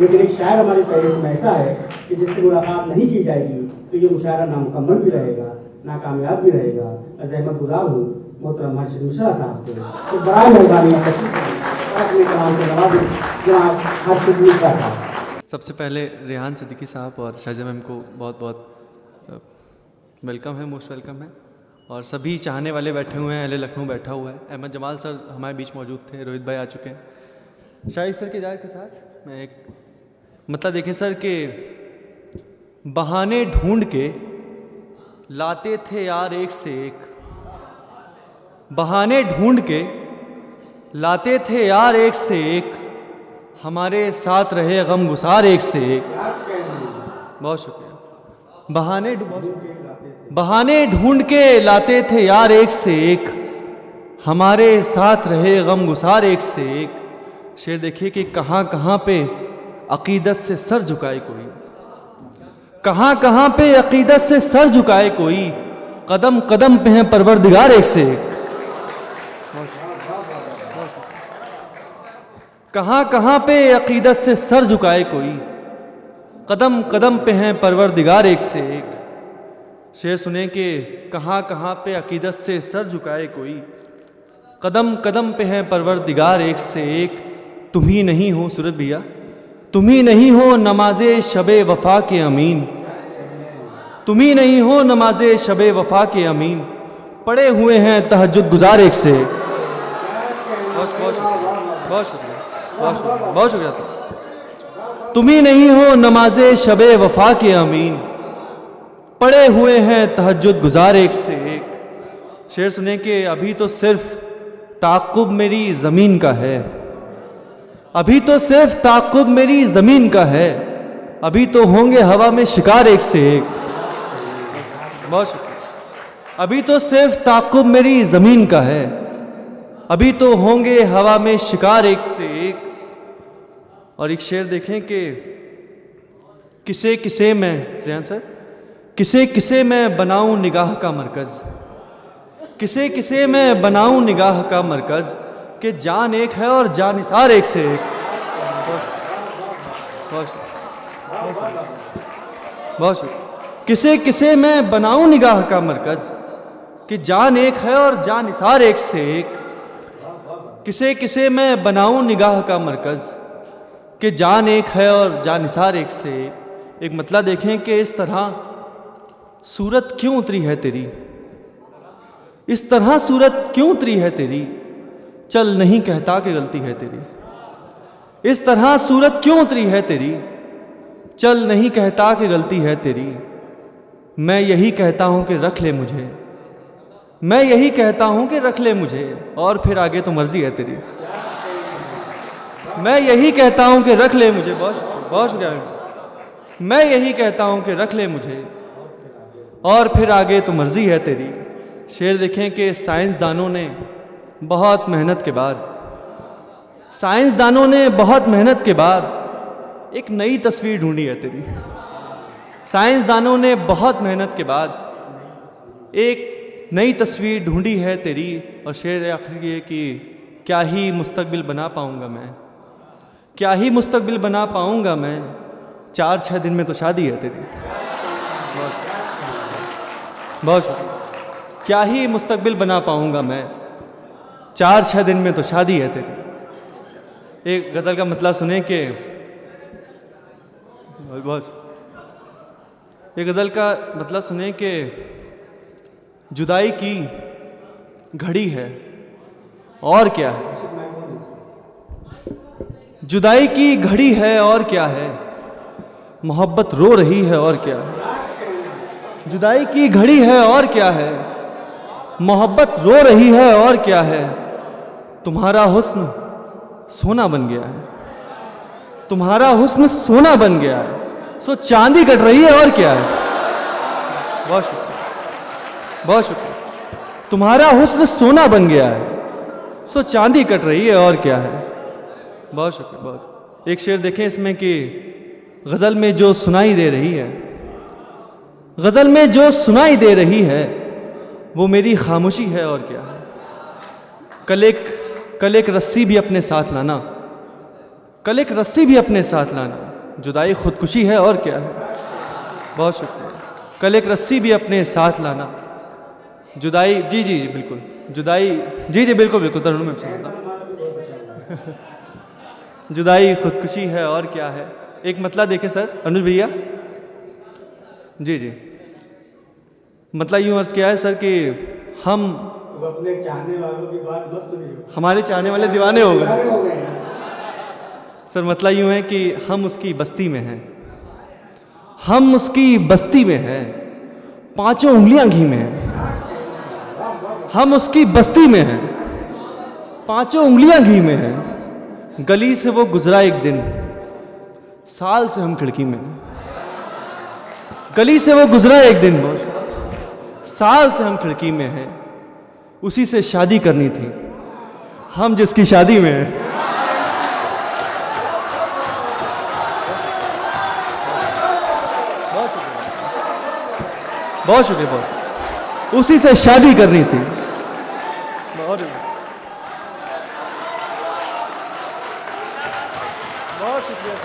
लेकिन एक शायर हमारे पेरिस में ऐसा है कि जिससे मुलाकात नहीं की जाएगी तो ये मुशायरा नामुकम्मल भी रहेगा, नाकामयाब भी रहेगा। अहमद गुजार हूँ मोहतरम हर्षद मिश्रा साहब से, तो बड़ा मेहरबानी अपने कलाम से नवाज़ें जनाब हर्षद मिश्रा साहब। सबसे पहले रेहान सिद्दीकी साहब और शाहजहा मैम को बहुत बहुत वेलकम है, मोस्ट वेलकम है। और सभी चाहने वाले बैठे हुए हैं, अहले लखनऊ बैठा हुआ है। अहमद जमाल सर हमारे बीच मौजूद थे, रोहित भाई आ चुके हैं। शाहिद सर की इजाज़त के साथ मैं एक मतलब देखें सर के बहाने ढूंढ के लाते थे यार एक से एक, बहाने ढूंढ के लाते थे यार एक से एक, हमारे साथ रहे गम गुसार एक से एक। बहुत शुक्रिया। बहाने ढूंढ के लाते थे यार एक से एक, हमारे साथ रहे गम गुसार एक से एक। शेर देखिए कि कहाँ कहाँ पे अकीदत से सर झुकाए कोई, कहाँ कहाँ पे अकीदत से सर झुकाए कोई, कदम कदम पे है परवरदिगार एक से एक। कहाँ कहाँ पे अकीदत से सर झुकाए कोई, कदम कदम पे हैं परवरदिगार एक से एक। शेर सुने कि कहाँ कहाँ पे अकीदत से सर झुकाए कोई, कदम कदम पे हैं परवरदिगार एक से एक। तुम ही नहीं हो सूरज भैया, तुम ही नहीं हो नमाज़े शबे वफ़ा के अमीन, तुम ही नहीं हो नमाज़े शबे वफ़ा के अमीन, पड़े हुए हैं तहज्जुद गुजार एक से एक। बहुत शुक्रिया, बहुत शुक्रिया। तुम ही नहीं हो नमाज़े शबे वफ़ा के अमीन, पड़े हुए हैं तहज्जुद गुजार एक से एक। शेर सुने कि अभी तो सिर्फ ताक़ुब मेरी ज़मीन का है, अभी तो सिर्फ ताक़ुब मेरी ज़मीन का है, अभी तो होंगे हवा में शिकार एक से एक। बहुत शुक्रिया। अभी तो सिर्फ ताक़ुब मेरी ज़मीन का है, अभी तो होंगे हवा में शिकार एक से एक। और एक शेर देखें कि किसे किसे मैं रेहान सर, किसे किसे मैं बनाऊं निगाह का मरकज़, किसे किसे मैं बनाऊं निगाह का मरकज़, कि जान एक है और जान निसार एक से एक। बहुत शुक्रिया। किसे किसे मैं बनाऊं निगाह का मरकज़, कि जान एक है और जान निसार एक से एक। किसे किसे मैं बनाऊं निगाह का मरकज़, कि जान एक है और जान निसार एक से एक। एक मतलब देखें कि इस तरह सूरत क्यों उतरी है तेरी, इस तरह सूरत क्यों उतरी है तेरी, चल नहीं कहता कि गलती है तेरी। इस तरह सूरत क्यों उतरी है तेरी, चल नहीं कहता कि गलती है तेरी। मैं यही कहता हूँ कि रख ले मुझे, मैं यही कहता हूँ कि रख ले मुझे, और फिर आगे तो मर्जी है तेरी। मैं यही कहता हूँ कि रख ले मुझे, बहुत शुक्रिया। मैं यही कहता हूँ कि रख ले मुझे, और फिर आगे तो मर्जी है तेरी। शेर देखें कि साइंसदानों ने बहुत मेहनत के बाद, साइंसदानों ने बहुत मेहनत के बाद एक नई तस्वीर ढूंढी है तेरी। साइंसदानों ने बहुत मेहनत के बाद एक नई तस्वीर ढूंढी है तेरी। और शेर आखिर ये कि क्या ही मुस्तकबिल बना पाऊंगा मैं, क्या ही मुस्तकबिल बना पाऊंगा मैं, 4-6 दिन में तो शादी है तेरी। बहुत शुक्रिया। क्या ही मुस्तकबिल बना पाऊंगा मैं, 4-6 दिन में तो शादी है तेरी। एक गज़ल का मतलब सुने कि एक गज़ल का मतलब सुने कि जुदाई की घड़ी है और क्या है, जुदाई की घड़ी है और क्या है, मोहब्बत रो रही है और क्या है। जुदाई की घड़ी है और क्या है, मोहब्बत रो रही है और क्या है। तुम्हारा हुस्न सोना बन गया है, तुम्हारा हुस्न सोना बन गया है, सो चांदी कट रही है और क्या है। बहुत शुक्रिया, बहुत शुक्रिया। तुम्हारा हुस्न सोना बन गया है, सो चांदी कट रही है और क्या है। बहुत शुक्रिया, बहुत। एक शेर देखें इसमें कि गज़ल में जो सुनाई दे रही है, गज़ल में जो सुनाई दे रही है, वो मेरी खामोशी है और क्या है। कल एक रस्सी भी अपने साथ लाना, कल एक रस्सी भी अपने साथ लाना, जुदाई खुदकुशी है और क्या है। बहुत शुक्रिया। कल एक रस्सी भी अपने साथ लाना। जुदाई, जी जी जी बिल्कुल, जुदाई, जी जी बिल्कुल बिल्कुल, तरुण में समझता। जुदाई खुदकुशी है और क्या है। एक मतला देखे सर अनुज भैया। जी जी, मतलब यूँ अर्ज किया है सर कि हम तो अपने चाहने वालों की बात मत सुनिए, हमारे चाहने वाले दीवाने हो गए। दीवाने हो गए हैं। सर मतलब यूँ है कि हम उसकी बस्ती में हैं, हम उसकी बस्ती में हैं, पांचों उंगलियां घी में हैं। हम उसकी बस्ती में हैं, पांचों उंगलियां घी में हैं। गली से वो गुजरा एक दिन, साल से हम खिड़की में हैं। गली से वो गुजरा एक दिन, साल से हम खिड़की में हैं। उसी से शादी करनी थी, हम जिसकी शादी में हैं। बहुत शुक्रिया, बहुत। उसी से शादी करनी थी। बहुत शुक्रिया, बहुत शुक्रिया।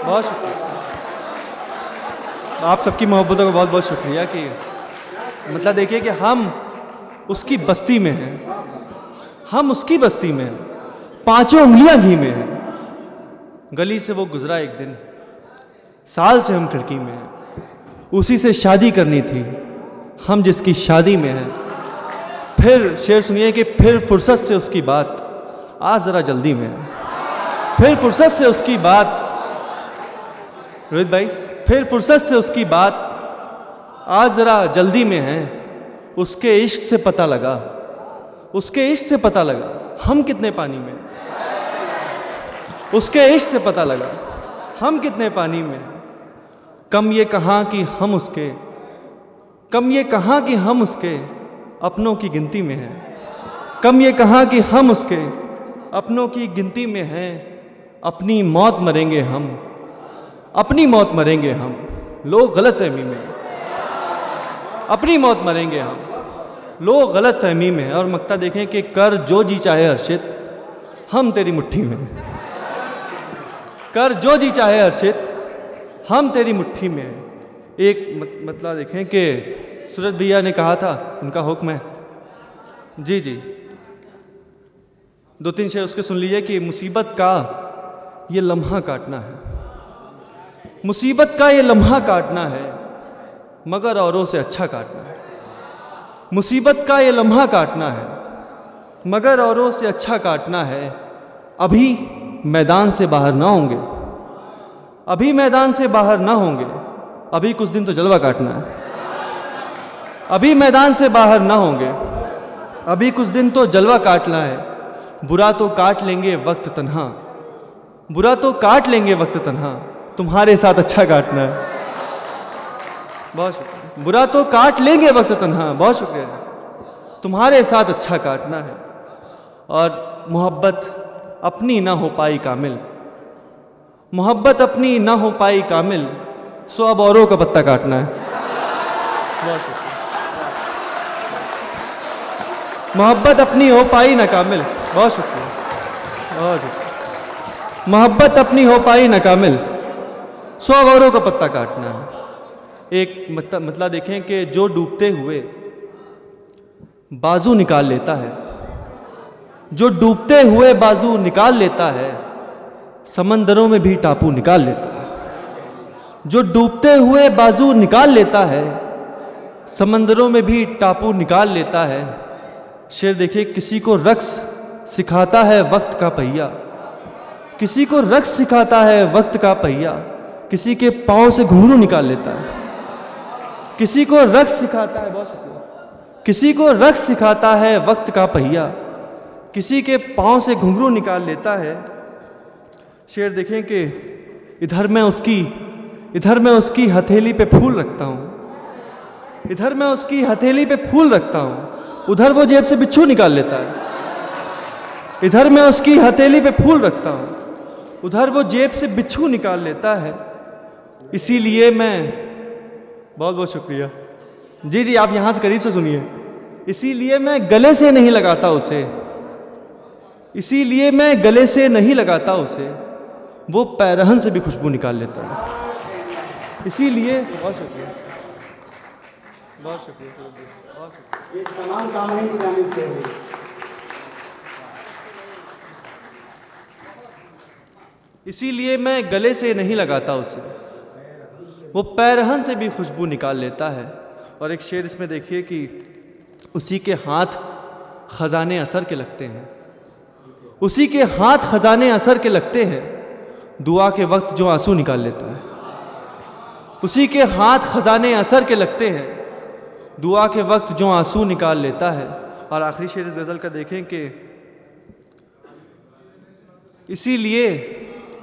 बहुत शुक्रिया आप सबकी मोहब्बतों का, बहुत बहुत शुक्रिया। कि मतलब देखिए कि हम उसकी बस्ती में हैं, हम उसकी बस्ती में हैं, पांचों उंगलियां घी में हैं। गली से वो गुजरा एक दिन, साल से हम खिड़की में हैं। उसी से शादी करनी थी, हम जिसकी शादी में हैं। फिर शेर सुनिए कि फिर फुर्सत से उसकी बात, आज ज़रा जल्दी में है। फिर फुर्सत से उसकी बात, रोहित भाई, फिर फुर्सत से उसकी बात, आज ज़रा जल्दी में है। उसके इश्क से पता लगा, उसके इश्क से पता लगा हम कितने पानी में। उसके इश्क से पता लगा हम कितने पानी में। कम ये कहा कि हम उसके, कम ये कहा कि हम उसके अपनों की गिनती में हैं। कम ये कहा कि हम उसके अपनों की गिनती में हैं। अपनी मौत मरेंगे हम, अपनी मौत मरेंगे हम, लोग गलत फहमी में। अपनी मौत मरेंगे हम, लोग गलत फहमी में। और मक्ता देखें कि कर जो जी चाहे हर्षित, हम तेरी मुट्ठी में। कर जो जी चाहे हर्षित, हम तेरी मुट्ठी में। एक मतलब देखें कि सूरज भैया ने कहा था, उनका हुक्म है, जी जी, दो तीन शेर उसके सुन लीजिए कि मुसीबत का ये लम्हा काटना है, मुसीबत का ये लम्हा काटना है, मगर औरों से अच्छा काटना है। मुसीबत का ये लम्हा काटना है, मगर औरों से अच्छा काटना है। अभी मैदान से बाहर ना होंगे, अभी मैदान से बाहर ना होंगे, अभी कुछ दिन तो जलवा काटना है। अभी मैदान से बाहर ना होंगे, अभी कुछ दिन तो जलवा काटना है। बुरा तो काट लेंगे वक्त तन्हा, बुरा तो काट लेंगे वक्त तन्हा, तुम्हारे साथ अच्छा काटना है। बहुत शुक्रिया। बुरा तो काट लेंगे वक्त तन्हा, बहुत शुक्रिया, तुम्हारे साथ अच्छा काटना है। और मोहब्बत अपनी ना हो पाई कामिल, मोहब्बत अपनी ना हो पाई कामिल, सो अब औरों का पत्ता काटना है। बहुत शुक्रिया। मोहब्बत अपनी हो पाई ना कामिल, बहुत शुक्रिया, बहुत शुक्रिया। मोहब्बत अपनी हो पाई ना कामिल, सौ औरों का पत्ता काटना है। एक मतलब देखें कि जो डूबते हुए बाजू निकाल लेता है, जो डूबते हुए बाजू निकाल लेता है, समंदरों में भी टापू निकाल लेता है। जो डूबते हुए बाजू निकाल लेता है, समंदरों में भी टापू निकाल लेता है। शेर देखिए, किसी को रक्स सिखाता है वक्त का पहिया, किसी को रक्स सिखाता है वक्त का पहिया, किसी के पांव से घुंघरू निकाल लेता है। किसी को रक्स सिखाता है, बहुत शुक्रिया, किसी को रक्स सिखाता है वक्त का पहिया, किसी के पांव से घुंघरू निकाल लेता है। शेर देखें कि इधर मैं उसकी हथेली पे फूल रखता हूँ, इधर मैं उसकी हथेली पे फूल रखता हूँ, उधर वो जेब से बिच्छू निकाल लेता है। इधर मैं उसकी हथेली पे फूल रखता हूँ, उधर वो जेब से बिच्छू निकाल लेता है। इसीलिए मैं, बहुत बहुत शुक्रिया, जी जी, आप यहां से करीब से सुनिए। इसीलिए मैं गले से नहीं लगाता उसे, इसीलिए मैं गले से नहीं लगाता उसे, वो पैरहन से भी खुशबू निकाल लेता है। इसीलिए बहुत शुक्रिया, बहुत शुक्रिया, बहुत शुक्रिया। ये तमाम सामने की जानिब से हुई। इसीलिए मैं गले से नहीं लगाता उसे, वो पैरहन से भी खुशबू निकाल लेता है। और एक शेर इसमें देखिए कि उसी के हाथ खजाने असर के लगते हैं, उसी के हाथ खजाने असर के लगते हैं, दुआ के वक्त जो आंसू निकाल लेता है। उसी के हाथ खजाने असर के लगते हैं, दुआ के वक्त जो आंसू निकाल लेता है। और आखिरी शेर इस गज़ल का देखें कि इसीलिए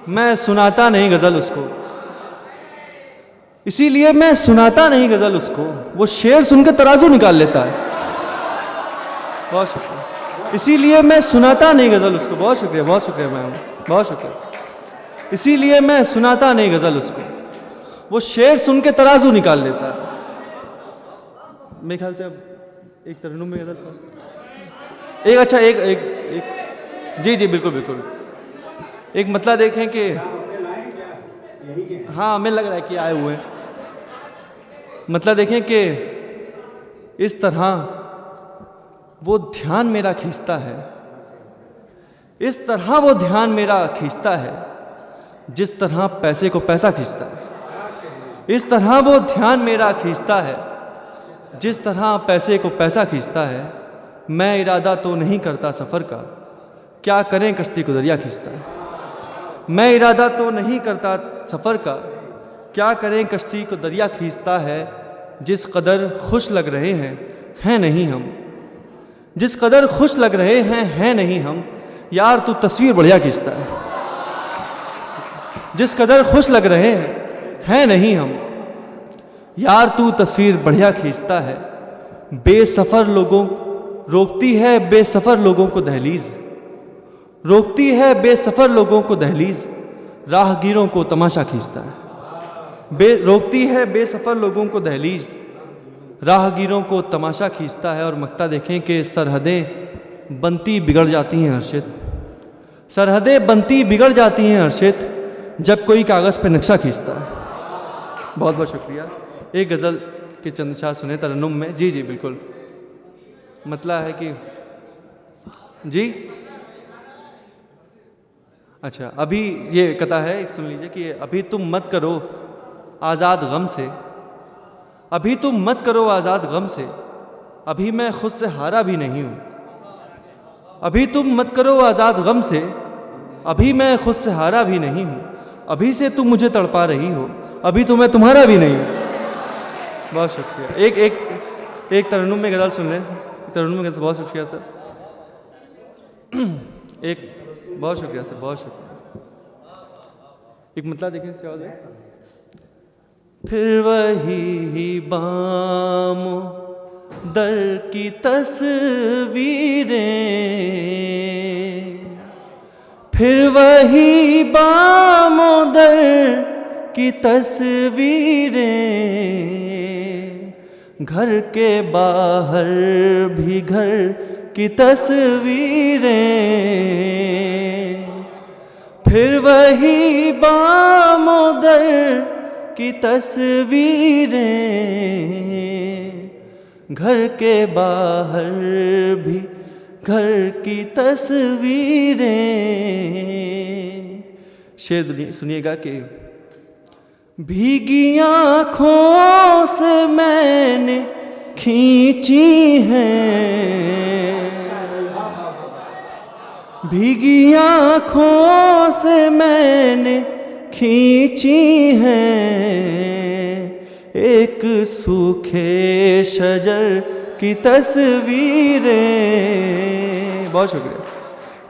मैं सुनाता नहीं गज़ल उसको, इसीलिए मैं सुनाता नहीं गज़ल उसको, वो शेर सुन के तराजू निकाल लेता है। बहुत शुक्रिया। इसीलिए मैं सुनाता नहीं गज़ल उसको, बहुत शुक्रिया, बहुत शुक्रिया मैम, बहुत शुक्रिया। इसीलिए मैं सुनाता नहीं गज़ल उसको, वो शेर सुन के तराजू निकाल लेता है। मेरे ख्याल से अब एक तरन्नुम में गज़ल, एक अच्छा एक एक एक जी जी बिल्कुल बिल्कुल, एक मतलब देखें कि हाँ हमें लग रहा है कि आए हुए हैं। मतलब देखें कि इस तरह वो ध्यान मेरा खींचता है, इस तरह वो ध्यान मेरा खींचता है, जिस तरह पैसे को पैसा खींचता है। इस तरह वो ध्यान मेरा खींचता है, जिस तरह पैसे को पैसा खींचता है। मैं इरादा तो नहीं करता सफ़र का, क्या करें कश्ती को दरिया खींचता है। मैं इरादा तो नहीं करता सफ़र का, क्या करें कश्ती को दरिया खींचता है। जिस कदर खुश लग रहे हैं नहीं हम, जिस कदर खुश लग रहे हैं नहीं हम, यार तू तस्वीर बढ़िया खींचता है। जिस कदर खुश लग रहे हैं नहीं हम, यार तू तस्वीर बढ़िया खींचता है। बेसफ़र लोगों रोकती है बेसफ़र लोगों को दहलीज, रोकती है बेसफ़र लोगों को दहलीज, राहगीरों को तमाशा खींचता है। रोकती है बेसफ़र लोगों को दहलीज, राहगीरों को तमाशा खींचता है। और मक्ता देखें कि सरहदें बनती बिगड़ जाती हैं अर्शिद, सरहदें बनती बिगड़ जाती हैं अर्शिद, जब कोई कागज़ पे नक्शा खींचता है। बहुत बहुत शुक्रिया। एक गज़ल के चंद शाह सुने तरन्नुम में। जी जी बिल्कुल, मतलब है कि जी अच्छा अभी ये कथा है, एक सुन लीजिए कि अभी तुम मत करो आज़ाद गम से, अभी तुम मत करो आज़ाद गम से, अभी मैं खुद से हारा भी नहीं हूँ। अभी तुम मत करो आज़ाद गम से, अभी मैं खुद से हारा भी नहीं हूँ। अभी से तुम मुझे तड़पा रही हो, अभी तो मैं तुम्हारा भी नहीं हूँ। बहुत शुक्रिया। एक एक एक तरन्नुम में गज़ल सुन रहे हैं, तरन्नुम में गज़ल। बहुत शुक्रिया सर, एक बहुत शुक्रिया सर, बहुत शुक्रिया। एक मतलब देखें क्या है। फिर वही बाम दर की तस्वीरें, फिर वही बाम दर की तस्वीरें, घर के बाहर भी घर की तस्वीरें, फिर वही बाम दर की तस्वीरें, घर के बाहर भी घर की तस्वीरें। शेर सुनिएगा कि भीगी आँखों से मैंने खींची हैं, भीगी आँखों से मैंने खींची हैं, एक सूखे शजर की तस्वीरें। बहुत शुक्रिया।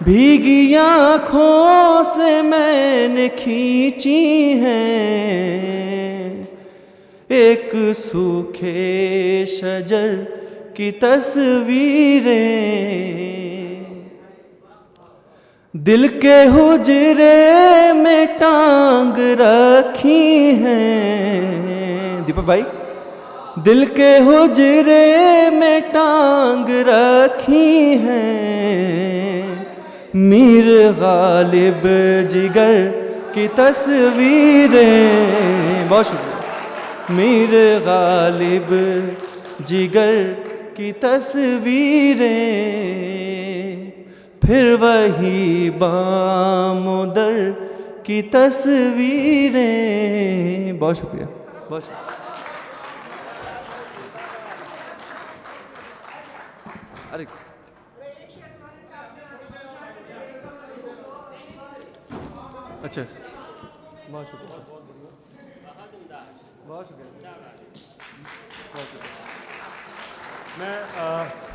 भीगी आँखों से मैंने खींची हैं, एक सूखे शजर की तस्वीरें, दिल के हुजरे में टांग रखी हैं। दीपक भाई, दिल के हुजरे में टांग रखी हैं, मीर गालिब जिगर की तस्वीरें। बहुत शुक्रिया। मीर गालिब जिगर की तस्वीरें, फिर वही बामुदर की तस्वीरें। बहुत शुक्रिया, बहुत शुक्रिया। अरे अच्छा, बहुत शुक्रिया, बहुत शुक्रिया। मैं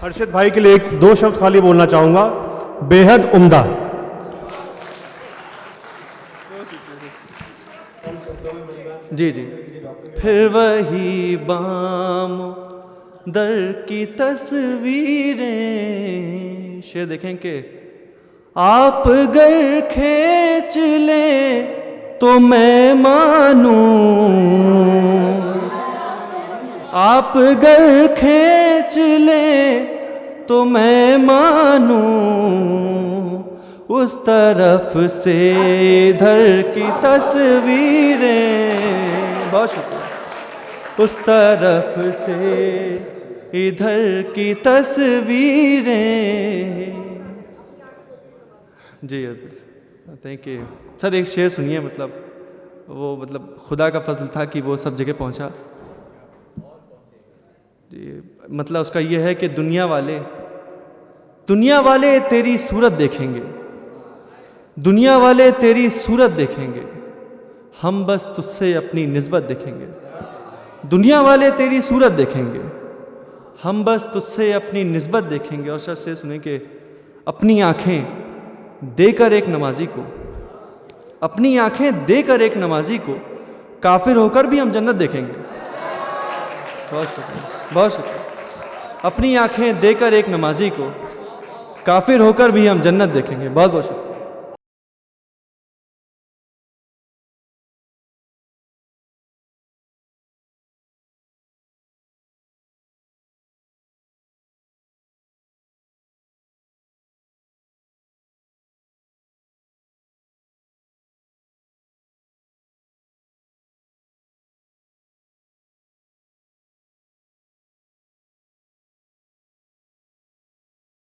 हर्षित भाई के लिए दो शब्द खाली बोलना चाहूँगा। बेहद उम्दा। जी जी। फिर वही बाम दर की तस्वीरें। शेर देखें कि आप गर खींच ले तो मैं मानूं, आप गर खींच ले तो मैं मानूं, उस तरफ से इधर की तस्वीरें। बहुत शुक्रिया। उस तरफ से इधर की तस्वीरें। जी थैंक यू सर। एक शेर सुनिए, मतलब वो मतलब खुदा का फजल था कि वो सब जगह पहुंचा। जी मतलब उसका ये है कि दुनिया वाले तेरी सूरत देखेंगे, दुनिया वाले तेरी सूरत देखेंगे, हम बस तुझसे अपनी निस्बत देखेंगे। दुनिया वाले तेरी सूरत देखेंगे, हम बस तुझसे अपनी निस्बत देखेंगे। और सर से सुने कि अपनी आँखें देकर एक नमाजी को, अपनी आँखें देकर एक नमाजी को, काफिर होकर भी हम जन्नत देखेंगे। बहुत शुक्रिया, बहुत शुक्रिया। अपनी आँखें देकर एक नमाजी को, काफिर होकर भी हम जन्नत देखेंगे। बहुत बहुत शुक्रिया।